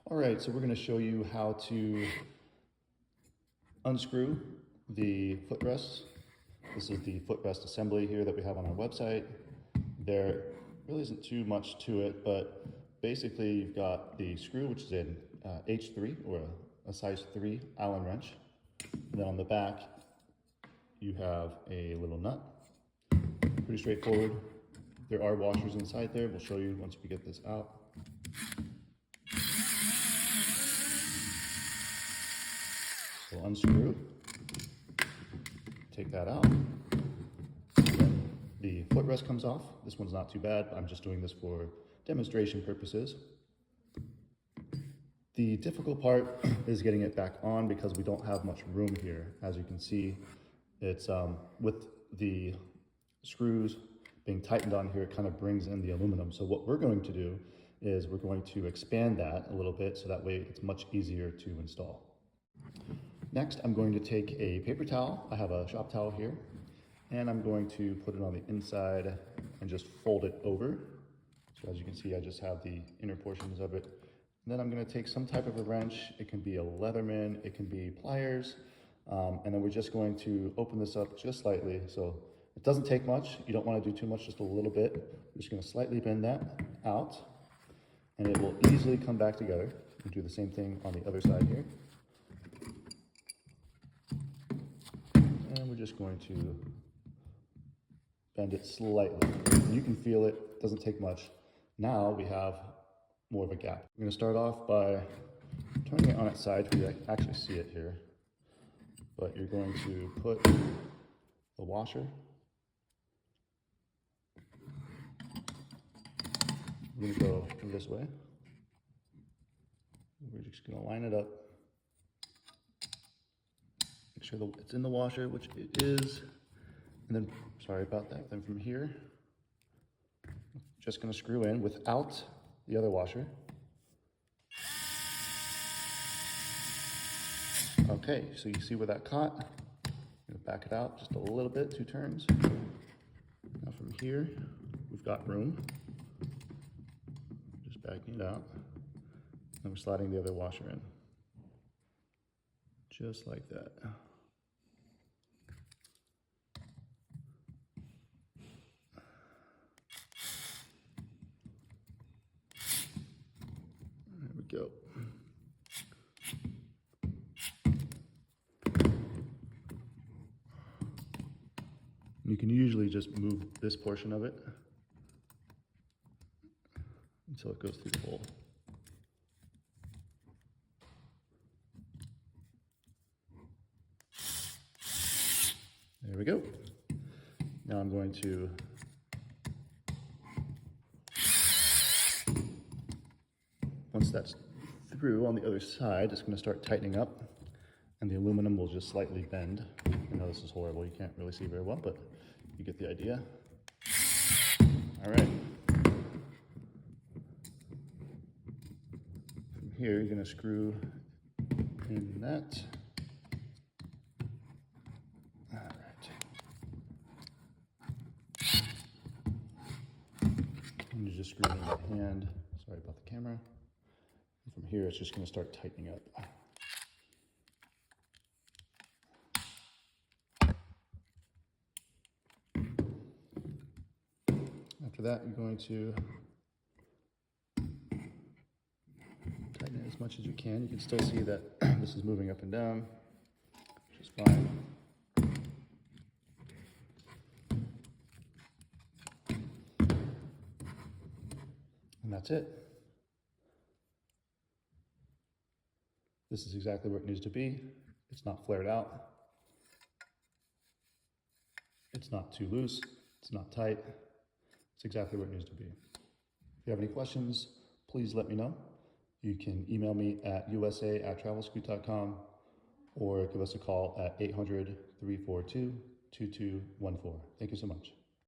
All right, so we're going to show you how to unscrew the footrest. This is the footrest assembly here that we have on our website. There really isn't too much to it, but basically you've got the screw, which is an H3 or a size 3 Allen wrench. And then on the back, you have a little nut. Pretty straightforward. There are washers inside there. We'll show you once we get this out. We'll unscrew, take that out. The footrest comes off. This one's not too bad. I'm just doing this for demonstration purposes. The difficult part is getting it back on because we don't have much room here. As you can see, it's with the screws being tightened on here, it kind of brings in the aluminum. So what we're going to do is we're going to expand that a little bit so that way it's much easier to install. Next, I'm going to take a paper towel. I have a shop towel here, and I'm going to put it on the inside and just fold it over. So as you can see, I just have the inner portions of it. And then I'm going to take some type of a wrench. It can be a Leatherman, it can be pliers, and then we're just going to open this up just slightly. So it doesn't take much. You don't want to do too much, just a little bit. I'm just going to slightly bend that out, and it will easily come back together. We'll do the same thing on the other side here. And we're just going to bend it slightly. You can feel it, doesn't take much. Now we have more of a gap. We're going to start off by turning it on its side so you actually see it here. But you're going to put the washer. We're going to go this way. We're just going to line it up. Make sure that it's in the washer, which it is. And then, sorry about that. Then from here, just going to screw in without the other washer. Okay, so you see where that caught. I'm going to back it out just a little bit, 2 turns. Now from here, we've got room. Just backing it out. And we're sliding the other washer in. Just like that. There we go. You can usually just move this portion of it until it goes through the hole. There we go. Now I'm going to once that's through on the other side, it's going to start tightening up, and the aluminum will just slightly bend. I know this is horrible, you can't really see very well, but you get the idea. All right. From here, you're going to screw in that. All right. And you just screw it in by hand. Sorry about the camera. And from here, it's just going to start tightening up. After that, you're going to tighten it as much as you can. You can still see that this is moving up and down, which is fine. And that's it. This is exactly where it needs to be. It's not flared out. It's not too loose. It's not tight. It's exactly where it needs to be. If you have any questions, please let me know. You can email me at usa@travelscoot.com or give us a call at 800-342-2214. Thank you so much.